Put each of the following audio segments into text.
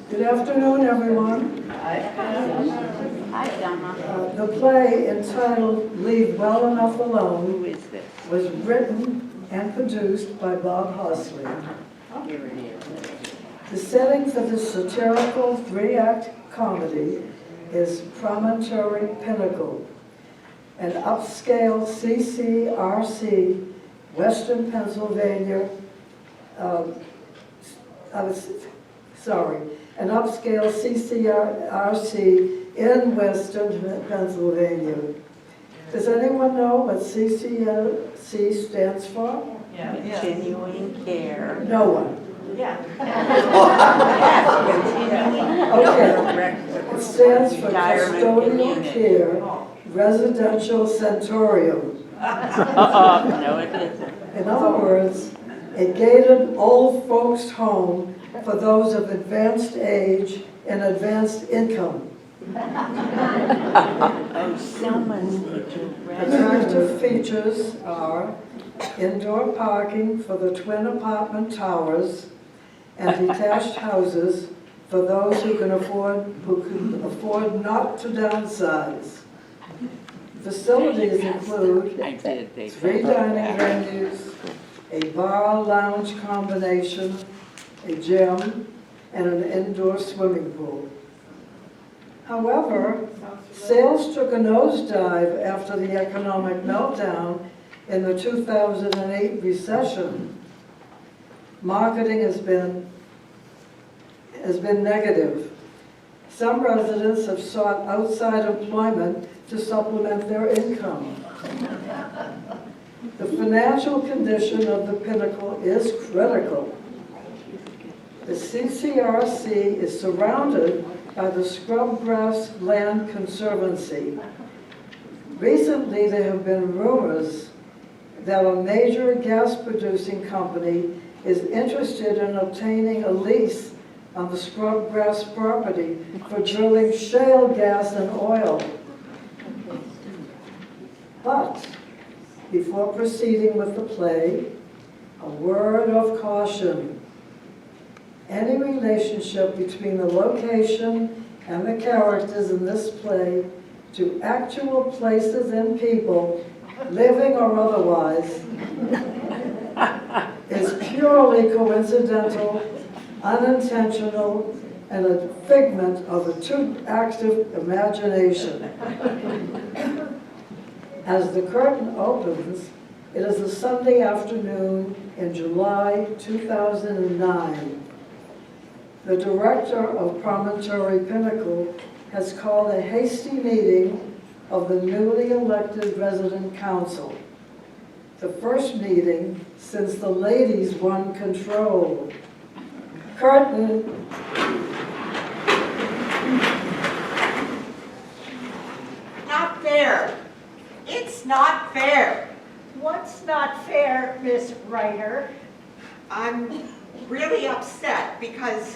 Good afternoon, everyone. Hi, Donna. The play entitled Leave Well Enough Who Alone is this? was written and produced by Bob Hosley. Here it is. The setting for this satirical three-act comedy is Promontory Pinnacle, an upscale CCRC, Western Pennsylvania, an upscale CCRC in Western Pennsylvania. Does anyone know what CCRC stands for? Continuing care. No one. Yes, Okay. continuing. It stands for Retirement Custodial community. Care Residential Centurium. No, it isn't. In other words, a gated old folks' home for those of advanced age and advanced income. Oh, someone's eating Attractive features are indoor parking for the twin apartment towers and detached houses for those who can afford not to downsize. Facilities include I did. They 3 dining venues, a bar lounge combination, a gym, and an indoor swimming pool. However, sales took a nosedive after the economic meltdown in the 2008 recession. Marketing has been negative. Some residents have sought outside employment to supplement their income. The financial condition of the Pinnacle is critical. The CCRC is surrounded by the Scrubgrass Land Conservancy. Recently, there have been rumors that a major gas-producing company is interested in obtaining a lease on the Scrubgrass property for drilling shale gas and oil. But before proceeding with the play, a word of caution. Any relationship between the location and the characters in this play to actual places and people, living or otherwise, is purely coincidental, unintentional, and a figment of a too active imagination. As the curtain opens, it is a Sunday afternoon in July 2009. The director of Promontory Pinnacle has called a hasty meeting of the newly elected resident council. The first meeting since the ladies won control. Curtain. Not fair. It's not fair. What's not fair, Miss Ryder? I'm really upset because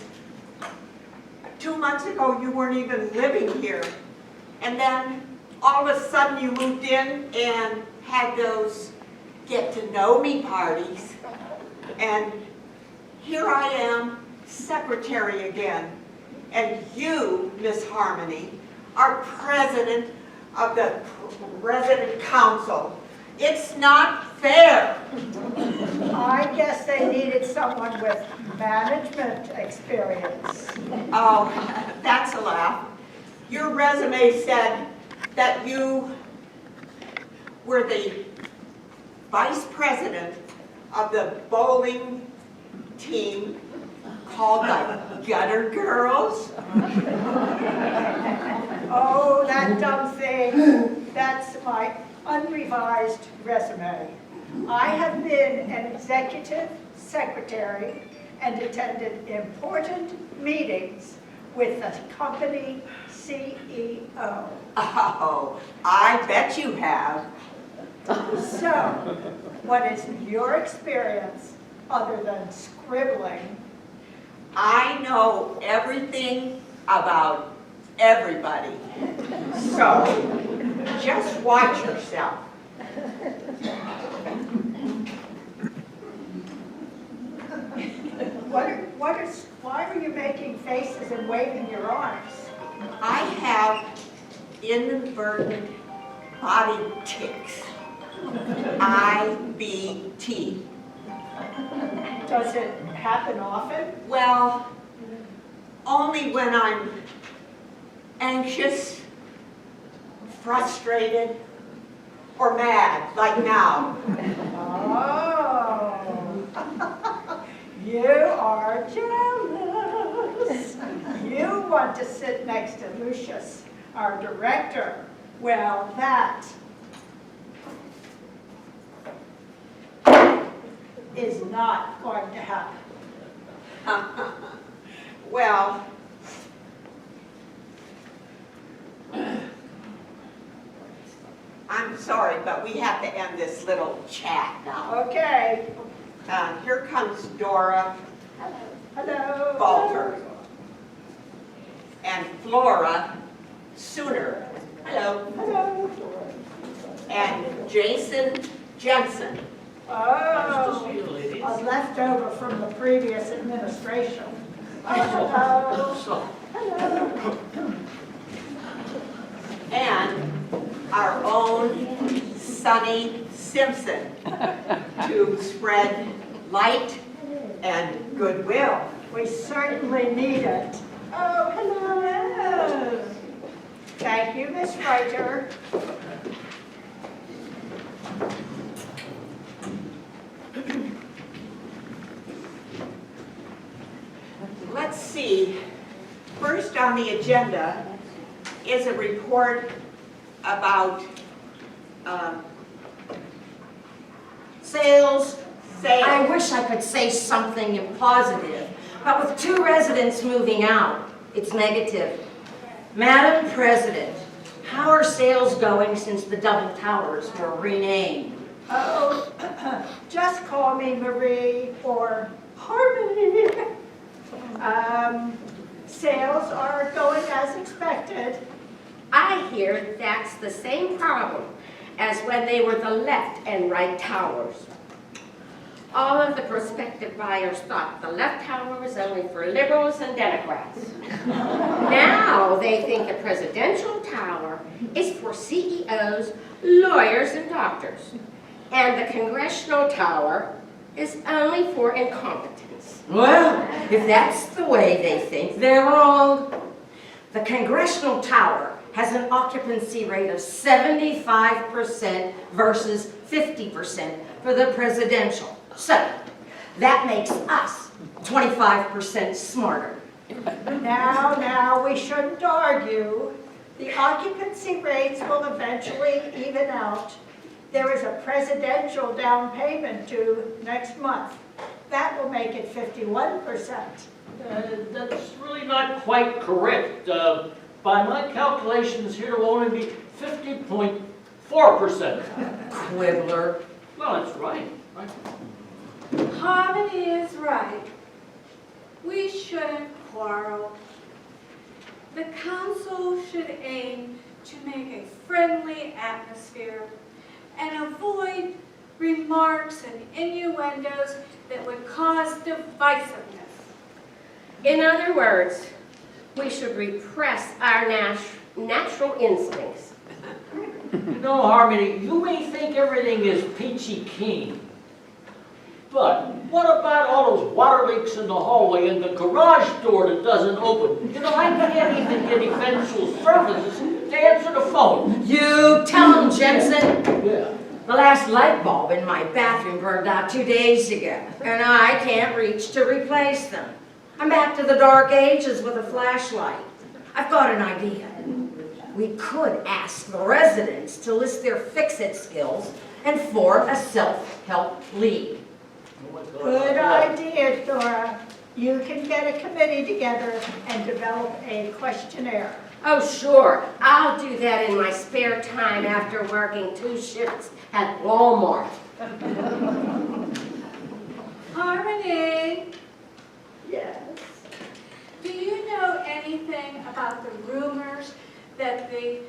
2 months ago you weren't even living here. And then all of a sudden you moved in and had those get-to-know-me parties. And here I am, secretary again. And you, Miss Harmony, are president of the resident council. It's not fair. I guess they needed someone with management experience. Oh, that's a laugh. Your resume said that you were the vice president of the bowling team called the Gutter Girls. Oh, that dumb thing. That's my unrevised resume. I have been an executive secretary and attended important meetings with the company CEO. Oh, I bet you have. So, what is your experience other than scribbling? I know everything about everybody. So, just watch yourself. why are you making faces and waving your arms? I have inadvertent body tics. IBT. Does it happen often? Well, only when I'm anxious, frustrated, or mad, like now. Oh, you are jealous. You want to sit next to Lucius, our director. Well, that is not going to happen. Well, I'm sorry, but we have to end this little chat now. Okay. Here comes Dora Hello. Balter and Flora Sooner. Hello. Hello. And Jason Jensen. Oh, a leftover from the previous administration. Hello. Hello. And our own Sonny Simpson to spread light and goodwill. We certainly need it. Oh, hello. Thank you, Miss Reiter. Let's see. First on the agenda is a report about Sales. I sales. wish I could say something positive, but with 2 residents moving out, it's negative. Madam President, how are sales going since the double towers were renamed? Oh, just call me Marie or Harmony. Sales are going as expected. I hear that's the same problem as when they were the left and right towers. All of the prospective buyers thought the left tower was only for liberals and Democrats. Now they think the presidential tower is for CEOs, lawyers, and doctors. And the congressional tower is only for incompetents. Well, if that's the way they think, they're wrong. The Congressional Tower has an occupancy rate of 75% versus 50% for the presidential. So, that makes us 25% smarter. Now, we shouldn't argue. The occupancy rates will eventually even out. There is a presidential down payment due next month. That will make it 51%. That's really not quite correct. By my calculations here, it will only be 50.4%. Quibbler. Well, that's right. Harmony is right. We shouldn't quarrel. The council should aim to make a friendly atmosphere and avoid remarks and innuendos that would cause divisiveness. In other words, we should repress our natural instincts. No, Harmony, you may think everything is peachy keen. But what about all those water leaks in the hallway and the garage door that doesn't open? You know, I can't even get essential services to answer the phone. You tell them, Jensen. Yeah. The last light bulb in my bathroom burned out 2 days ago, and I can't reach to replace them. I'm back to the dark ages with a flashlight. I've got an idea. We could ask the residents to list their fix-it skills and form a self-help league. Good idea, Dora. You can get a committee together and develop a questionnaire. Oh, sure. I'll do that in my spare time after working 2 shifts at Walmart. Harmony, Yes. do you know anything about the rumors that the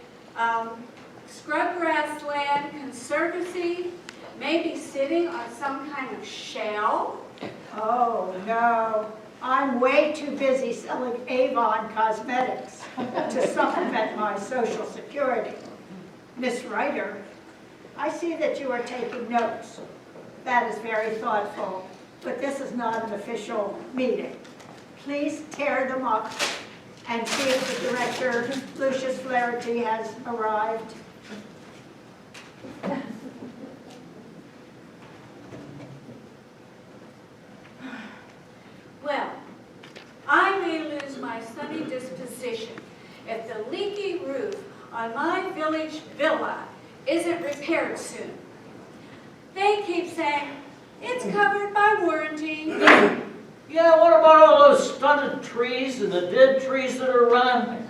Scrubgrass Land Conservancy may be sitting on some kind of shell? Oh, no. I'm way too busy selling Avon cosmetics to supplement my Social Security. Miss Ryder, I see that you are taking notes. That is very thoughtful, but this is not an official meeting. Please tear them up and see if the director, Lucius Flaherty, has arrived. Well, I may lose my sunny disposition if the leaky roof on my village villa isn't repaired soon. They keep saying, it's covered by warranty. Yeah, what about all those stunted trees and the dead trees that are around?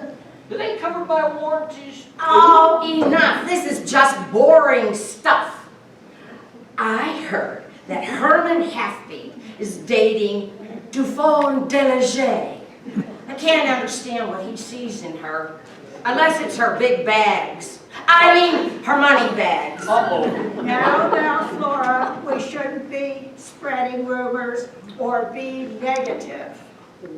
Do they covered by warranties? Oh, enough. This is just boring stuff. I heard that Herman Halfby is dating Dufon Delager. I can't understand what he sees in her, unless it's her big bags. I mean, her money bags. Uh-oh. Now, Flora, we shouldn't be spreading rumors or be negative.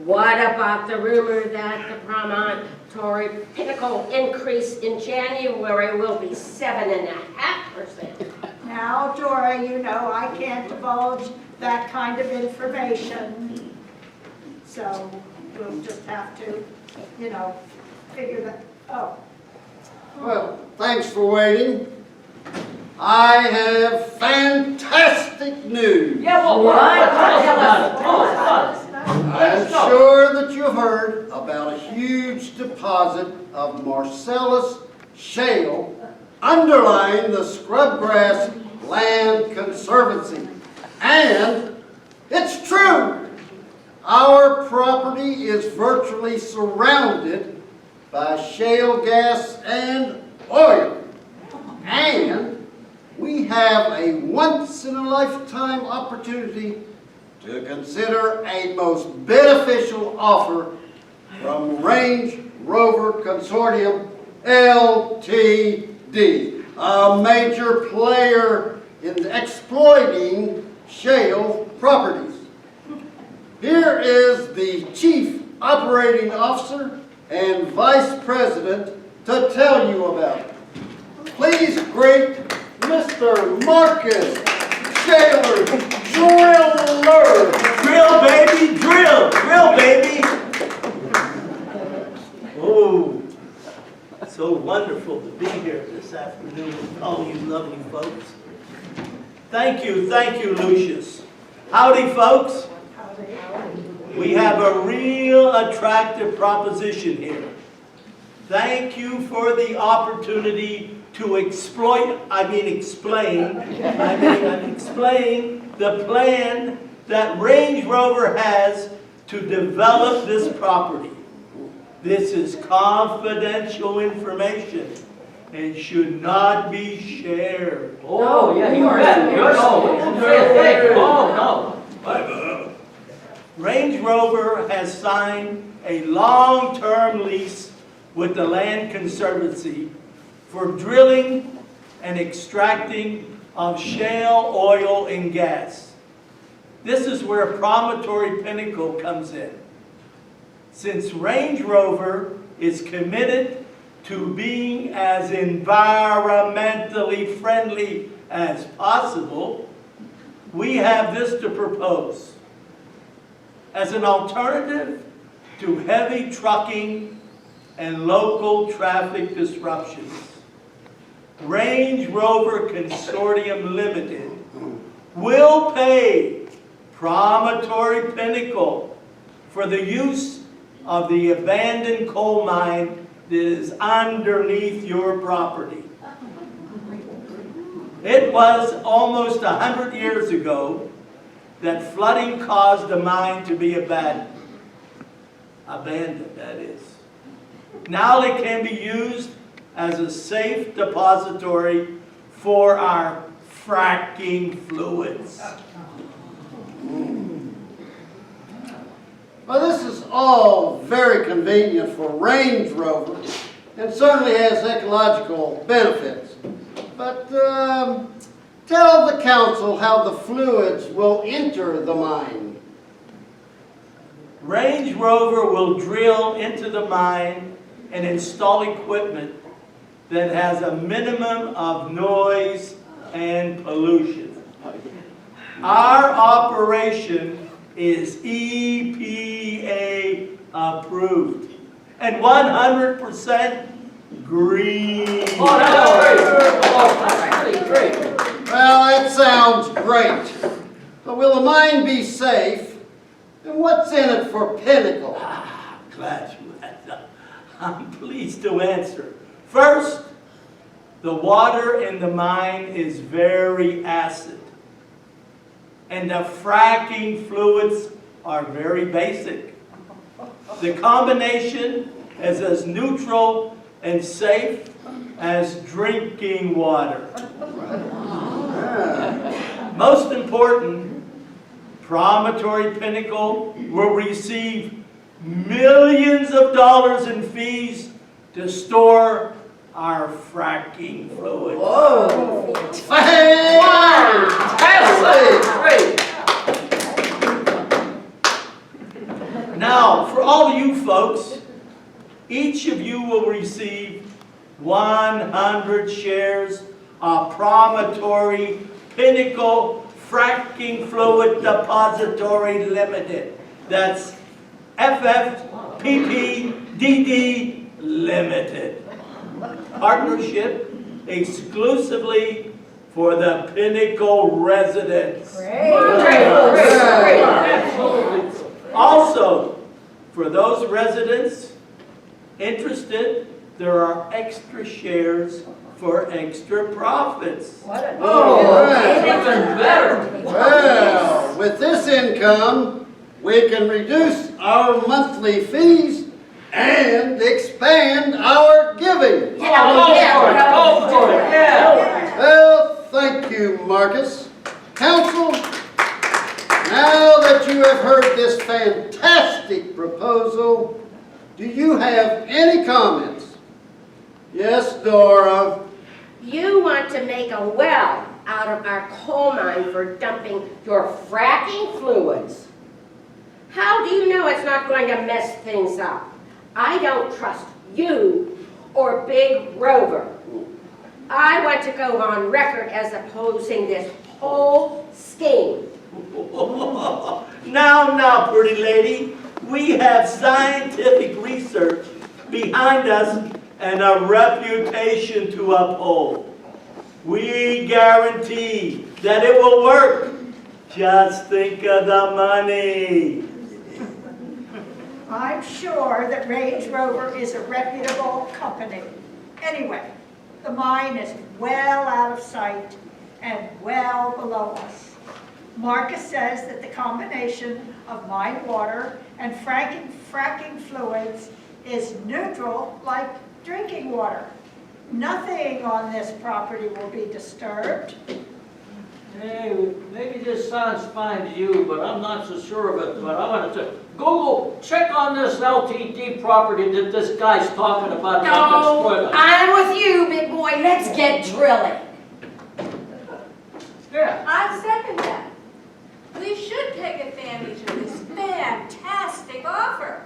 What about the rumor that the promontory pinnacle increase in January will be 7.5%? Now, Dora, you know I can't divulge that kind of information. So we'll just have to, you know, figure that, oh. Well, thanks for waiting. I have fantastic news. Yeah, well, what? Tell us about it. Tell us about it. I'm sure that you've heard about a huge deposit of Marcellus shale underlying the Scrubgrass Land Conservancy. And it's true. Our property is virtually surrounded by shale gas and oil. And we have a once-in-a-lifetime opportunity to consider a most beneficial offer from Range Rover Consortium Ltd., a major player in exploiting shale properties. Here is the Chief Operating Officer and Vice President to tell you about it. Please greet Mr. Marcus Shaler Driller. Drill, baby, drill! Drill, baby! Oh, so wonderful to be here this afternoon with all you lovely folks. Thank you, Lucius. Howdy, folks. We have a real attractive proposition here. Thank you for the opportunity to explain the plan that Range Rover has to develop this property. This is confidential information and should not be shared. Oh, yeah, you bet. Don't say a thing. Oh, no. Range Rover has signed a long-term lease with the Land Conservancy for drilling and extracting of shale oil and gas. This is where Promontory Pinnacle comes in. Since Range Rover is committed to being as environmentally friendly as possible, we have this to propose. As an alternative to heavy trucking and local traffic disruptions, Range Rover Consortium Limited will pay Promontory Pinnacle for the use of the abandoned coal mine that is underneath your property. It was almost 100 years ago that flooding caused the mine to be abandoned, that is. Now it can be used as a safe depository for our fracking fluids. Well, this is all very convenient for Range Rover and certainly has ecological benefits. But tell the council how the fluids will enter the mine. Range Rover will drill into the mine and install equipment that has a minimum of noise and pollution. Our operation is EPA approved and 100% green. Oh, that's great. Oh, that's really great. Well, that sounds great. But will the mine be safe? And what's in it for Pinnacle? Glad you asked. I'm pleased to answer. First, the water in the mine is very acid. And the fracking fluids are very basic. The combination is as neutral and safe as drinking water. Most important, Promontory Pinnacle will receive millions of dollars in fees to store our fracking fluids. Whoa! Great. Now, for all of you folks, each of you will receive 100 shares of Promontory Pinnacle Fracking Fluid Depository Limited. That's FFPPDD Limited. Partnership exclusively for the Pinnacle residents. Also, for those residents interested, there are extra shares for extra profits. Even better. Well, with this income, we can reduce our monthly fees and expand our giving. Go for it. Yeah. Well, thank you, Marcus. Council, now that you have heard this fantastic proposal, do you have any comments? Yes, Dora. You want to make a well out of our coal mine for dumping your fracking fluids. How do you know it's not going to mess things up? I don't trust you or Big Rover. I want to go on record as opposing this whole scheme. Now, pretty lady, we have scientific research behind us and a reputation to uphold. We guarantee that it will work. Just think of the money. I'm sure that Range Rover is a reputable company. Anyway, the mine is well out of sight and well below us. Marcus says that the combination of mine water and fracking fluids is neutral like drinking water. Nothing on this property will be disturbed. Hey, maybe this sounds fine to you, but I'm not so sure of it. But I want to Google, check on this LTD property that this guy's talking about. No, I'm with you, big boy. Let's get drilling. Yeah. I second that. We should take advantage of this fantastic offer.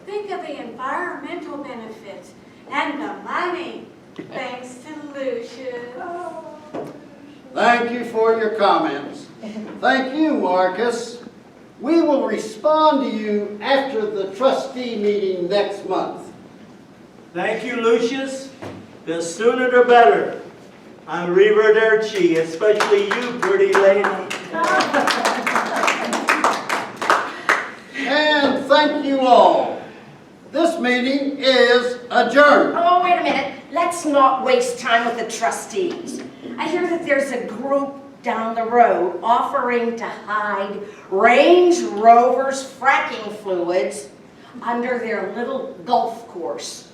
Think of the environmental benefits and the money. Thanks to Lucius. Thank you for your comments. Thank you, Marcus. We will respond to you after the trustee meeting next month. Thank you, Lucius. The sooner the better. Arrivederci, especially you, pretty lady. And thank you all. This meeting is adjourned. Oh, wait a minute. Let's not waste time with the trustees. I hear that there's a group down the road offering to hide Range Rover's fracking fluids under their little golf course.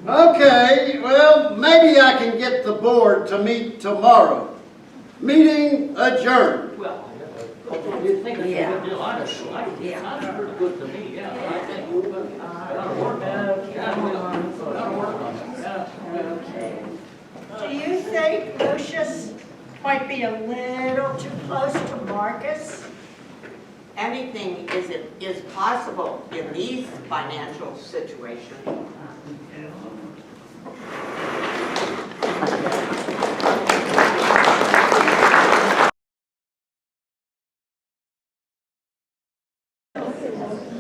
Okay, well, maybe I can get the board to meet tomorrow. Meeting adjourned. Well, you think it's a Yeah. good deal, honestly. Yeah. Sounds pretty good to me, yeah. I think we've got to work on it. Yeah, we've got to work on it. Yeah. Okay. Do you think Lucius might be a little too close to Marcus? And anything is possible in these financial situations.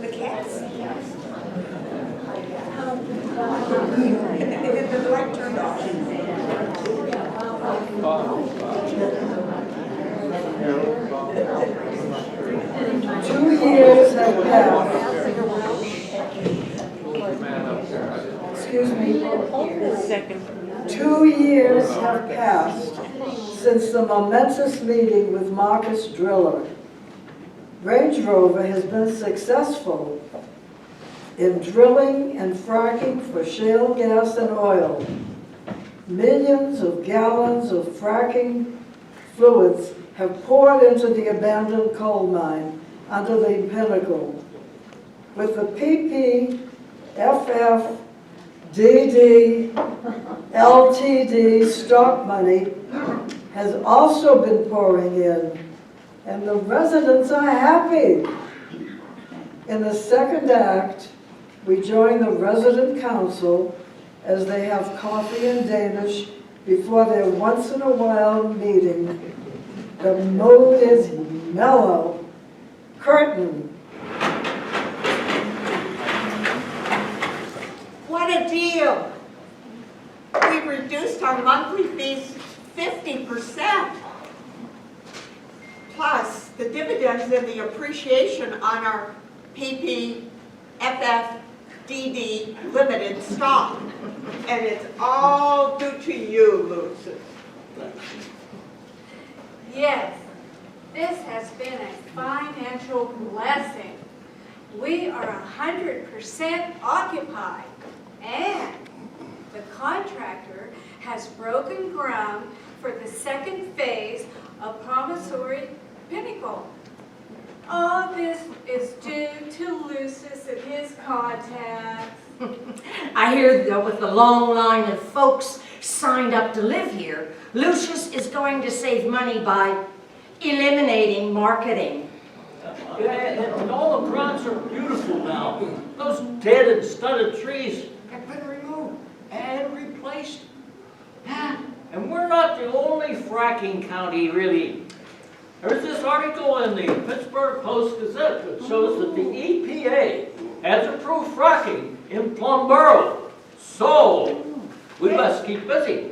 The cats? The light turned off. 2 years have passed. Excuse me. Second. 2 years have passed since the momentous meeting with Marcus Driller. Range Rover has been successful in drilling and fracking for shale gas and oil. Millions of gallons of fracking fluids have poured into the abandoned coal mine under the Pinnacle. With the PP, FF, DD, LTD stock money has also been pouring in, and the residents are happy. In the second act, we join the resident council as they have coffee and Danish before their once-in-a-while meeting. The mood is mellow. Curtain. What a deal! We reduced our monthly fees 50%. Plus, the dividends and the appreciation on our PP, FF, DD limited stock. And it's all due to you, Lucis. Yes, this has been a financial blessing. We are 100% occupied, and the contractor has broken ground for the second phase of Promontory Pinnacle. All this is due to Lucis and his contacts. I hear that with the long line of folks signed up to live here, Lucius is going to save money by eliminating marketing. Yeah, and all the grounds are beautiful now. Those dead and stunted trees have been removed and replaced. And we're not the only fracking county, really. There's this article in the Pittsburgh Post-Gazette that shows that the EPA has approved fracking in Plum Borough. So, we must keep busy.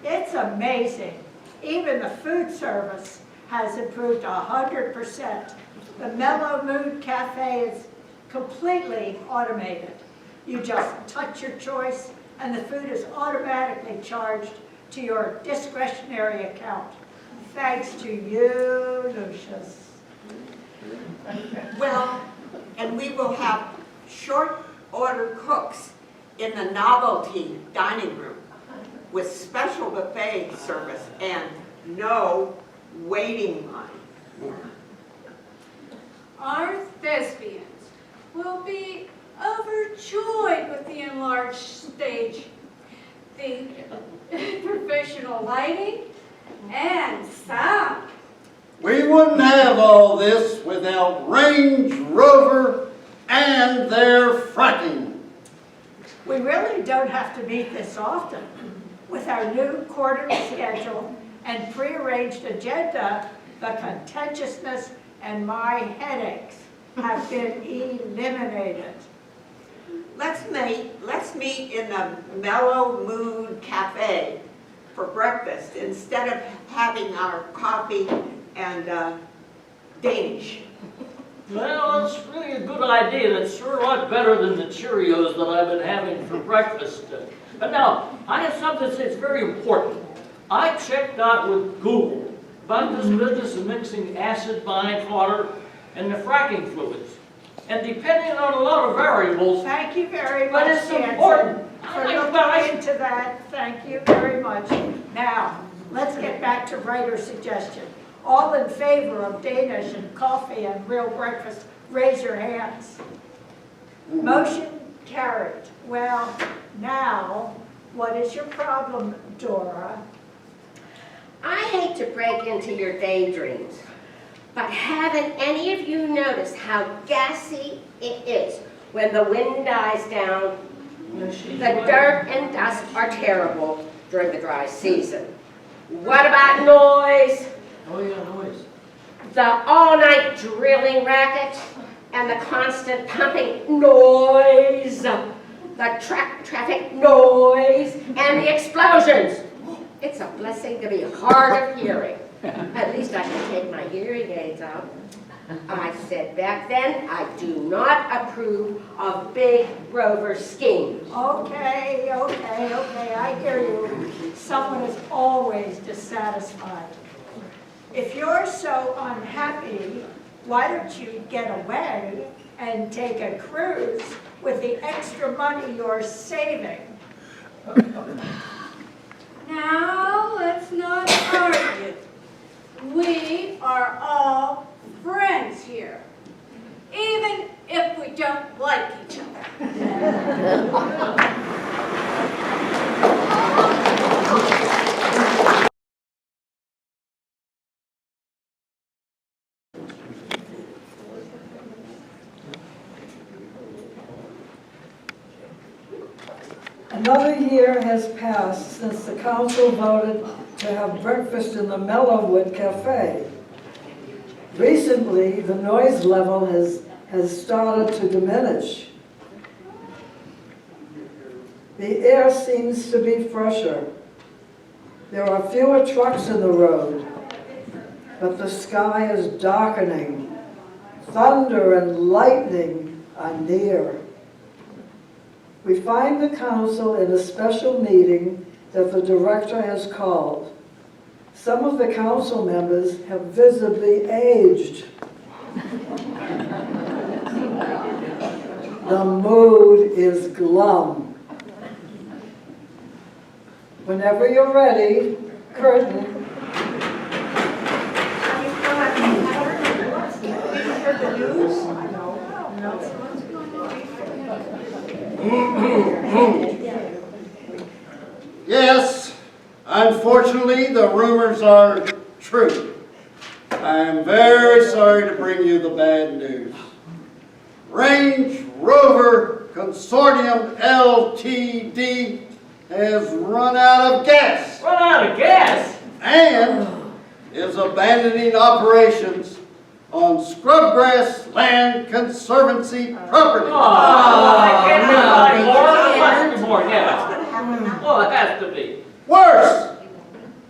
It's amazing. Even the food service has improved 100%. The Mellow Mood Cafe is completely automated. You just touch your choice and the food is automatically charged to your discretionary account. Thanks to you, Lucius. Well, and we will have short order cooks in the novelty dining room with special buffet service and no waiting line. Our thespians will be overjoyed with the enlarged stage, the professional lighting, and sound. We wouldn't have all this without Range Rover and their fracking. We really don't have to meet this often. With our new quarterly schedule and prearranged agenda, the contentiousness and my headaches have been eliminated. Let's meet in the Mellow Mood Cafe for breakfast instead of having our coffee and Danish. Well, it's really a good idea. It's sure a lot better than the Cheerios that I've been having for breakfast. But now, I have something that's very important. I checked out with Google about this business of mixing acid bywater and the fracking fluids. And depending on a lot of variables, Thank you very but much, it's Jansen, important. for looking into that. Thank you very much. Now, let's get back to writer's suggestion. All in favor of Danish and coffee and real breakfast, raise your hands. Motion carried. Well, now, what is your problem, Dora? I hate to break into your daydreams, But haven't any of you noticed how gassy it is when the wind dies down? The dirt and dust are terrible during the dry season. What about noise? Oh, yeah, noise. The all-night drilling racket and the constant pumping noise, the traffic noise, and the explosions. It's a blessing to be hard of hearing. At least I can take my hearing aids out. I said back then, I do not approve of Big Rover's schemes. Okay, I hear you. Someone is always dissatisfied. If you're so unhappy, why don't you get away and take a cruise with the extra money you're saving? Now, let's not argue. We are all friends here, even if we don't like each other. Another year has passed since the council voted to have breakfast in the Mellowwood Cafe. Recently, the noise level has started to diminish. The air seems to be fresher. There are fewer trucks in the road, but the sky is darkening. Thunder and lightning are near. We find the council in a special meeting that the director has called. Some of the council members have visibly aged. The mood is glum. Whenever you're ready, curtain. Yes, unfortunately, the rumors are true. I am very sorry to bring you the bad news. Range Rover Consortium Ltd. has run out of gas. Run out of gas? And is abandoning operations on Scrubgrass Land Conservancy property. I can't buy more. There must be more gas. Well, it has to be. Worse,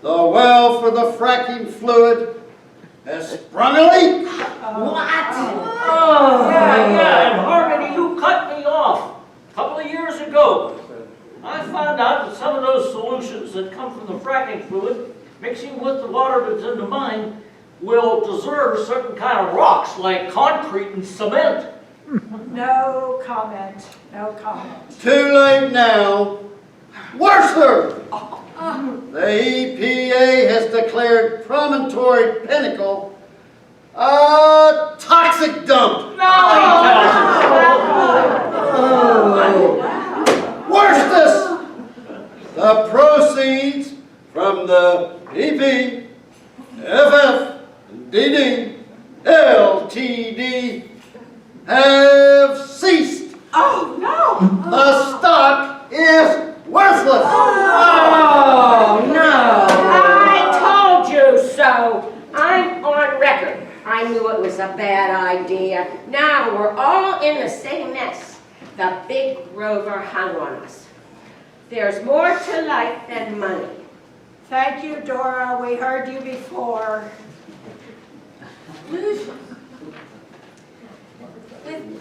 the well for the fracking fluid has sprung a leak. Oh, yeah, and Harmony, you cut me off a couple of years ago. I found out that some of those solutions that come from the fracking fluid, mixing with the water that's in the mine, will deserve certain kind of rocks like concrete and cement. No comment, no comment. Too late now. Worser! The EPA has declared Promontory Pinnacle a toxic dump. Worse this! The proceeds from the EP, FF, DD, LTD have ceased. Oh, no! The stock is worthless. Oh, no. I told you so. I'm on record. I knew it was a bad idea. Now we're all in the same mess. The Big Rover hung on us. There's more to life than money. Thank you, Dora, we heard you before. With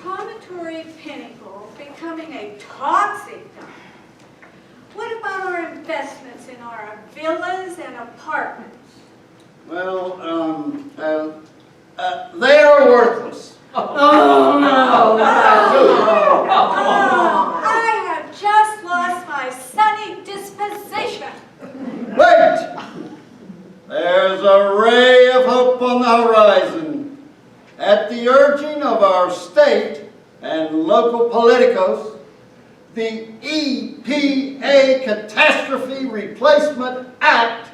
Promontory Pinnacle becoming a toxic dump, what about our investments in our villas and apartments? Well, they are worthless. Oh, no. I have just lost my sunny disposition. Wait! There's a ray of hope on the horizon. At the urging of our state and local politicos, the EPA Catastrophe Replacement Act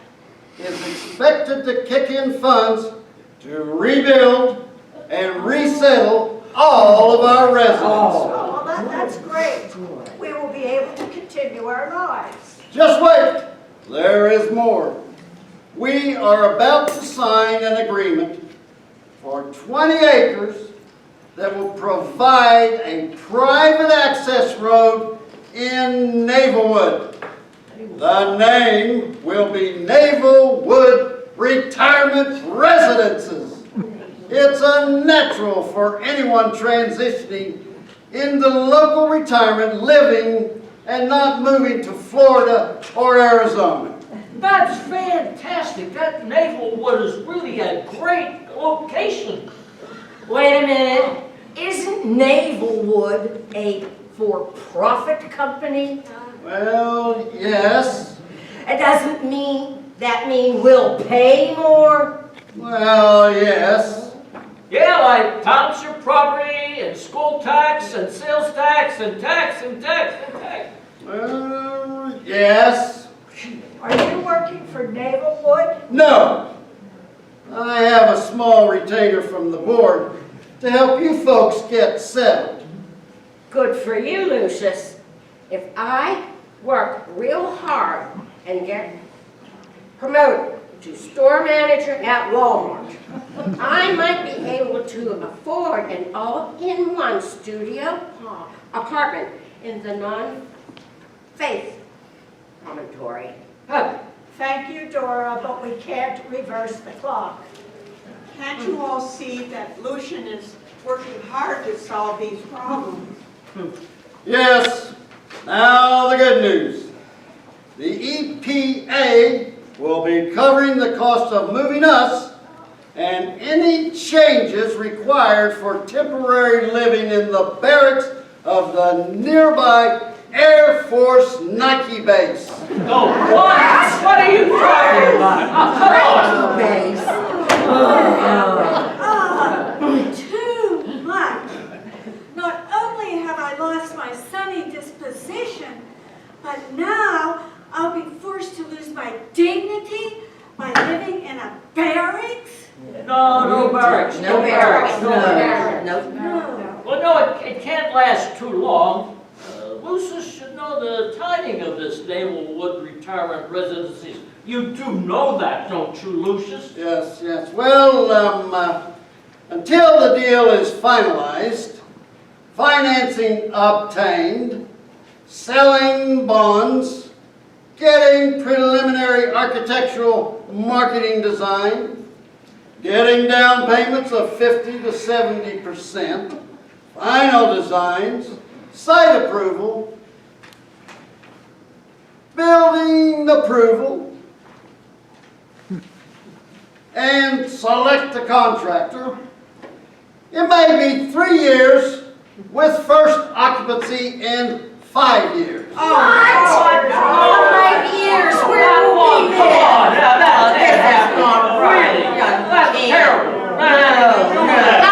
is expected to kick in funds to rebuild and resettle all of our residents. Oh, well, that's great. We will be able to continue our lives. Just wait, there is more. We are about to sign an agreement for 20 acres that will provide a private access road in Navalwood. The name will be Navalwood Retirement Residences. It's unnatural for anyone transitioning into local retirement living and not moving to Florida or Arizona. That's fantastic. That Navalwood is really a great location. Wait a minute. Isn't Navalwood a for-profit company? Well, yes. It doesn't mean we'll pay more? Well, yes. Yeah, like township property and school tax and sales tax and tax and tax and tax. Well, yes. Are you working for Navalwood? No. I have a small retainer from the board to help you folks get settled. Good for you, Lucius. If I work real hard and get promoted to store manager at Walmart, I might be able to afford an all-in-one studio apartment in the non-faith promontory. Thank you, Dora, but we can't reverse the clock. Can't you all see that Lucian is working hard to solve these problems? Yes. Now the good news. The EPA will be covering the cost of moving us and any changes required for temporary living in the barracks of the nearby Air Force Nike base. Oh, what? What are you talking about? Come on. Too much. Not only have I lost my sunny disposition, but now I'll be forced to lose my dignity by living in a barracks? No barracks. No barracks. No barracks. No. Well, no, it can't last too long. Lucius should know the timing of this Navalwood retirement residencies. You do know that, don't you, Lucius? Yes, yes. Well, until the deal is finalized, financing obtained, selling bonds, getting preliminary architectural marketing design, getting down payments of 50 to 70%, final designs, site approval, building approval, and select a contractor. It may be 3 years with first occupancy in 5 years. What? 5 years? Where will we Come live? on, now, This is not right. really, that's terrible. No.